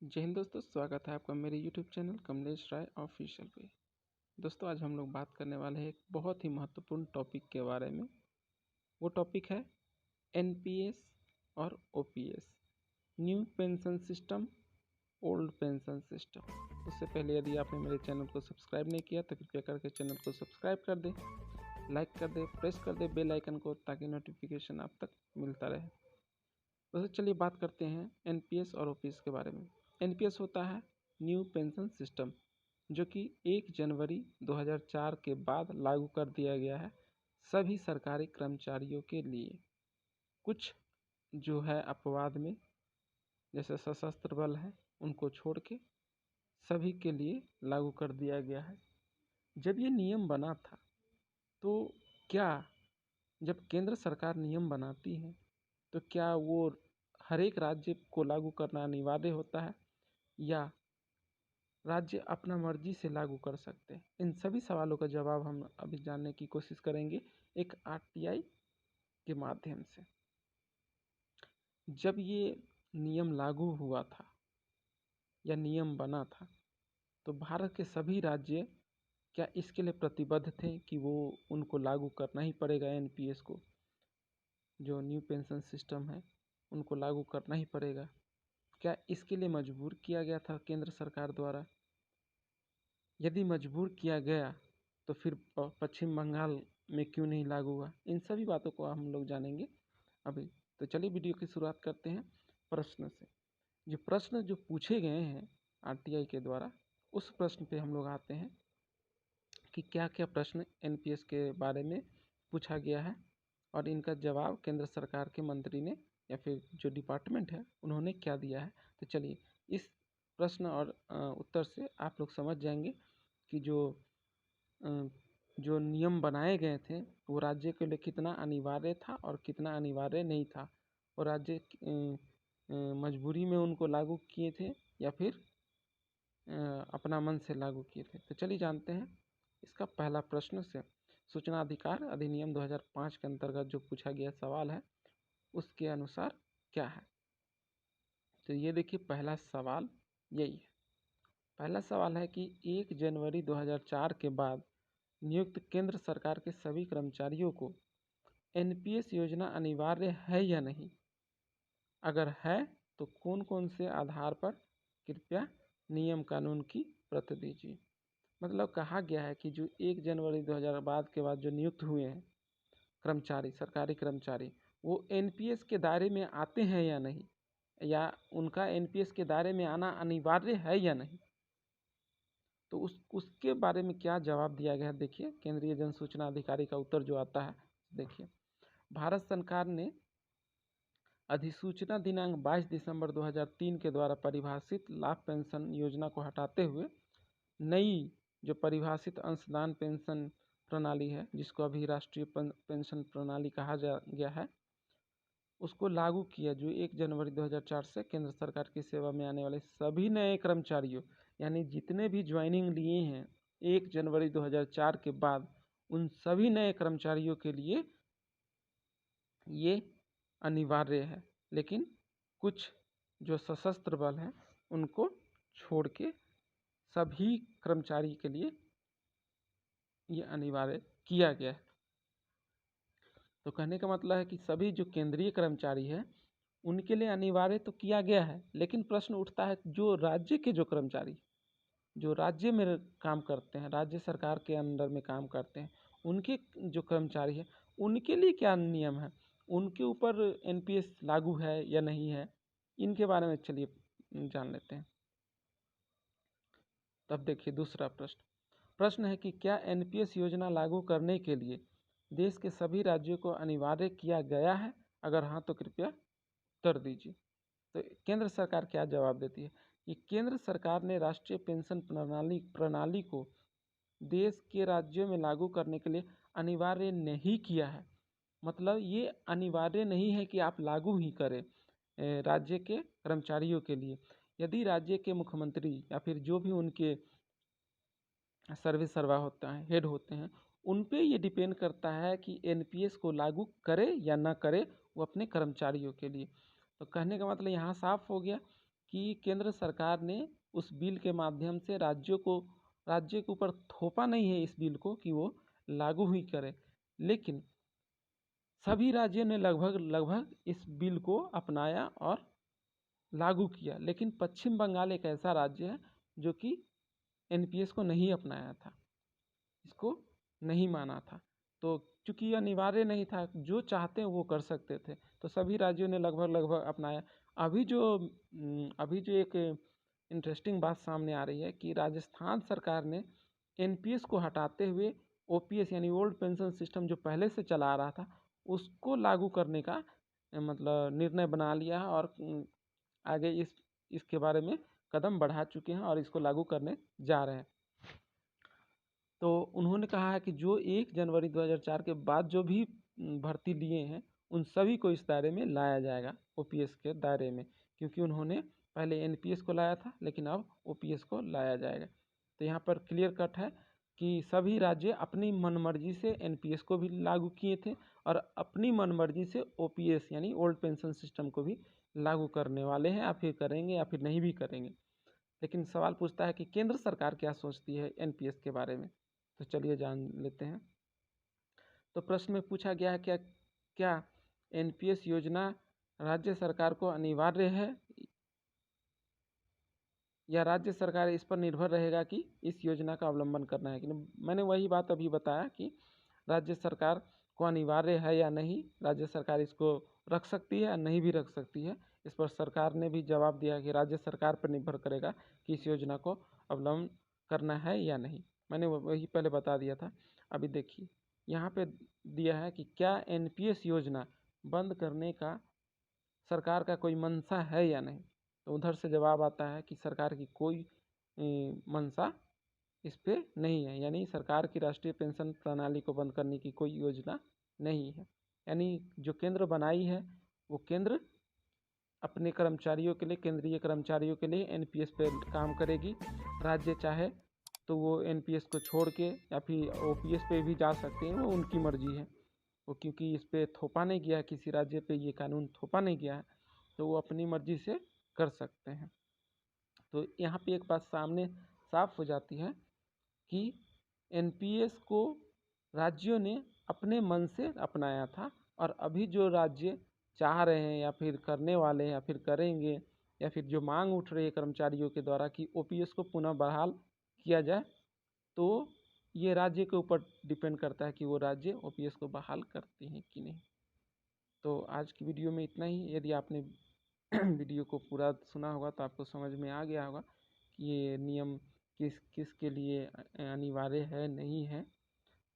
जय हिंद दोस्तों, स्वागत है आपका मेरे यूट्यूब चैनल कमलेश राय ऑफिशियल पे। दोस्तों, आज हम लोग बात करने वाले हैं एक बहुत ही महत्वपूर्ण टॉपिक के बारे में। वो टॉपिक है एनपीएस और OPS, new pension system, old pension system. उससे पहले यदि आपने मेरे चैनल को सब्सक्राइब नहीं किया तो कृपया करके चैनल को सब्सक्राइब कर दें, लाइक कर दें, प्रेस कर दें बेल आइकन को, ताकि नोटिफिकेशन आप तक मिलता रहे। दोस्तों, चलिए बात करते हैं एनपीएस और ओपीएस के बारे में। एनपीएस होता है न्यू पेंशन सिस्टम, जो कि 1 जनवरी 2004 के बाद लागू कर दिया गया है सभी सरकारी कर्मचारियों के लिए। कुछ जो है अपवाद में, जैसे सशस्त्र बल है, उनको छोड़ के सभी के लिए लागू कर दिया गया है। जब ये नियम बना था तो क्या, जब केंद्र सरकार नियम बनाती है तो क्या वो हर एक राज्य को लागू करना अनिवार्य होता है, या राज्य अपना मर्जी से लागू कर सकते हैं? इन सभी सवालों का जवाब हम अभी जानने की कोशिश करेंगे एक आरटीआई के माध्यम से। जब ये नियम लागू हुआ था या नियम बना था, तो भारत के सभी राज्य क्या इसके लिए प्रतिबद्ध थे कि वो उनको लागू करना ही पड़ेगा? एनपीएस को, जो न्यू पेंशन सिस्टम है, उनको लागू करना ही पड़ेगा। क्या इसके लिए मजबूर किया गया था केंद्र सरकार द्वारा? यदि मजबूर किया गया तो फिर पश्चिम बंगाल में क्यों नहीं लागू हुआ? इन सभी बातों को हम लोग जानेंगे अभी। तो चलिए वीडियो की शुरुआत करते हैं प्रश्न से। जो प्रश्न जो पूछे गए हैं आरटीआई के द्वारा, उस प्रश्न पे हम लोग आते हैं कि क्या क्या प्रश्न एनपीएस के बारे में पूछा गया है और इनका जवाब केंद्र सरकार के मंत्री ने या फिर जो डिपार्टमेंट है उन्होंने क्या दिया है। तो चलिए इस प्रश्न और उत्तर से आप लोग समझ जाएंगे कि जो नियम बनाए गए थे वो राज्य के लिए कितना अनिवार्य था और कितना अनिवार्य नहीं था, और राज्य मजबूरी में उनको लागू किए थे या फिर अपना मन से लागू किए थे। तो चलिए जानते हैं इसका पहला प्रश्न से। सूचना अधिकार अधिनियम 2005 के अंतर्गत जो पूछा गया सवाल है उसके अनुसार क्या है। तो ये देखिए, पहला सवाल यही है। पहला सवाल है कि 1 जनवरी 2004 के बाद नियुक्त केंद्र सरकार के सभी कर्मचारियों को एनपीएस योजना अनिवार्य है या नहीं? अगर है तो कौन कौन से आधार पर? कृपया नियम कानून की प्रत दीजिए। मतलब कहा गया है कि जो 1 जनवरी 2000 बाद के बाद जो नियुक्त हुए हैं कर्मचारी, सरकारी कर्मचारी, वो एनपीएस के दायरे में आते हैं या नहीं, या उनका एनपीएस के दायरे में आना अनिवार्य है या नहीं। तो उसके बारे में क्या जवाब दिया गया है, देखिए। केंद्रीय जन सूचना अधिकारी का उत्तर जो आता है, देखिए। भारत सरकार ने अधिसूचना दिनांक 22 दिसंबर 2003 के द्वारा परिभाषित लाभ पेंशन योजना को हटाते हुए नई जो परिभाषित अंशदान पेंशन प्रणाली है, जिसको अभी राष्ट्रीय पेंशन प्रणाली कहा गया है, उसको लागू किया, जो 1 जनवरी 2004 से केंद्र सरकार की सेवा में आने वाले सभी नए कर्मचारियों, यानी जितने भी ज्वाइनिंग लिए हैं 1 जनवरी 2004 के बाद, उन सभी नए कर्मचारियों के लिए ये अनिवार्य है। लेकिन कुछ जो सशस्त्र बल हैं उनको छोड़ के सभी कर्मचारी के लिए ये अनिवार्य किया गया है। तो कहने का मतलब है कि सभी जो केंद्रीय कर्मचारी हैं उनके लिए अनिवार्य तो किया गया है, लेकिन प्रश्न उठता है जो राज्य के जो कर्मचारी, जो राज्य में काम करते हैं, राज्य सरकार के अंडर में काम करते हैं, उनके जो कर्मचारी हैं उनके लिए क्या नियम है, उनके ऊपर एनपीएस लागू है या नहीं है, इनके बारे में चलिए जान लेते हैं। तब देखिए दूसरा प्रश्न है कि क्या एनपीएस योजना लागू करने के लिए देश के सभी राज्यों को अनिवार्य किया गया है? अगर हाँ तो कृपया उत्तर दीजिए। तो केंद्र सरकार क्या जवाब देती है कि केंद्र सरकार ने राष्ट्रीय पेंशन प्रणाली को देश के राज्यों में लागू करने के लिए अनिवार्य नहीं किया है। मतलब ये अनिवार्य नहीं है कि आप लागू ही करें राज्य के कर्मचारियों के लिए। यदि राज्य के मुख्यमंत्री या फिर जो भी उनके सर्विस सर्वा होता है, हेड होते हैं, उन पे ये डिपेंड करता है कि एनपीएस को लागू करे या ना करे वो अपने कर्मचारियों के लिए। तो कहने का मतलब यहाँ साफ हो गया कि केंद्र सरकार ने उस बिल के माध्यम से राज्य के ऊपर थोपा नहीं है इस बिल को कि वो लागू ही करे, लेकिन सभी राज्यों ने लगभग इस बिल को अपनाया और लागू किया। लेकिन पश्चिम बंगाल एक ऐसा राज्य है जो कि एनपीएस को नहीं अपनाया था, इसको नहीं माना था। तो चूंकि ये अनिवार्य नहीं था, जो चाहते हैं वो कर सकते थे, तो सभी राज्यों ने लगभग अपनाया। अभी जो एक इंटरेस्टिंग बात सामने आ रही है कि राजस्थान सरकार ने एनपीएस को हटाते हुए ओपीएस यानी ओल्ड पेंशन सिस्टम जो पहले से चला आ रहा था उसको लागू करने का मतलब निर्णय बना लिया है और आगे इसके बारे में कदम बढ़ा चुके हैं और इसको लागू करने जा रहे हैं। तो उन्होंने कहा है कि जो 1 जनवरी 2004 के बाद जो भी भर्ती लिए हैं उन सभी को इस दायरे में लाया जाएगा, ओपीएस के दायरे में, क्योंकि उन्होंने पहले एनपीएस को लाया था लेकिन अब ओपीएस को लाया जाएगा। तो यहाँ पर क्लियर कट है कि सभी राज्य अपनी मनमर्जी से एनपीएस को भी लागू किए थे और अपनी मनमर्जी से ओपीएस यानी ओल्ड पेंशन सिस्टम को भी लागू करने वाले हैं, या फिर करेंगे या फिर नहीं भी करेंगे। लेकिन सवाल पूछता है कि केंद्र सरकार क्या सोचती है एनपीएस के बारे में, तो चलिए जान लेते हैं। तो प्रश्न में पूछा गया है क्या एनपीएस योजना राज्य सरकार को अनिवार्य है या राज्य सरकार इस पर निर्भर रहेगा कि इस योजना का अवलंबन करना है कि नहीं। मैंने वही बात अभी बताया कि राज्य सरकार को अनिवार्य है या नहीं, राज्य सरकार इसको रख सकती है या नहीं भी रख सकती है। इस पर सरकार ने भी जवाब दिया कि राज्य सरकार पर निर्भर करेगा कि इस योजना को अवलंबन करना है या नहीं। मैंने वही पहले बता दिया था। अभी देखिए यहाँ पे दिया है कि क्या एनपीएस योजना बंद करने का सरकार का कोई मंशा है या नहीं। तो उधर से जवाब आता है कि सरकार की कोई मंशा इस पे नहीं है, यानी सरकार की राष्ट्रीय पेंशन प्रणाली को बंद करने की कोई योजना नहीं है। यानी जो केंद्र बनाई है वो केंद्र अपने कर्मचारियों के लिए, केंद्रीय कर्मचारियों के लिए एनपीएस पे काम करेगी। राज्य चाहे तो वो एनपीएस को छोड़ के या फिर ओपीएस पे भी जा सकते हैं, वो उनकी मर्जी है। वो क्योंकि इस पे थोपा नहीं गया, किसी राज्य पे ये कानून थोपा नहीं गया है, तो वो अपनी मर्जी से कर सकते हैं। तो यहाँ पे एक बात सामने साफ हो जाती है कि एनपीएस को राज्यों ने अपने मन से अपनाया था और अभी जो राज्य चाह रहे हैं या फिर करने वाले हैं या फिर करेंगे या फिर जो मांग उठ रही है कर्मचारियों के द्वारा कि ओपीएस को पुनः बहाल किया जाए, तो ये राज्य के ऊपर डिपेंड करता है कि वो राज्य ओपीएस को बहाल करते हैं कि नहीं। तो आज की वीडियो में इतना ही। यदि आपने वीडियो को पूरा सुना होगा तो आपको समझ में आ गया होगा कि ये नियम किस के लिए अनिवार्य है नहीं है।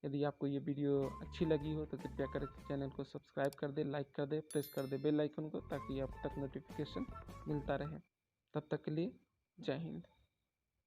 यदि आपको ये वीडियो अच्छी लगी हो तो कृपया करके चैनल को सब्सक्राइब कर दे, लाइक कर दे, प्रेस कर दे बेल आइकन को, ताकि आप तक नोटिफिकेशन मिलता रहे। तब तक के लिए जय हिंद।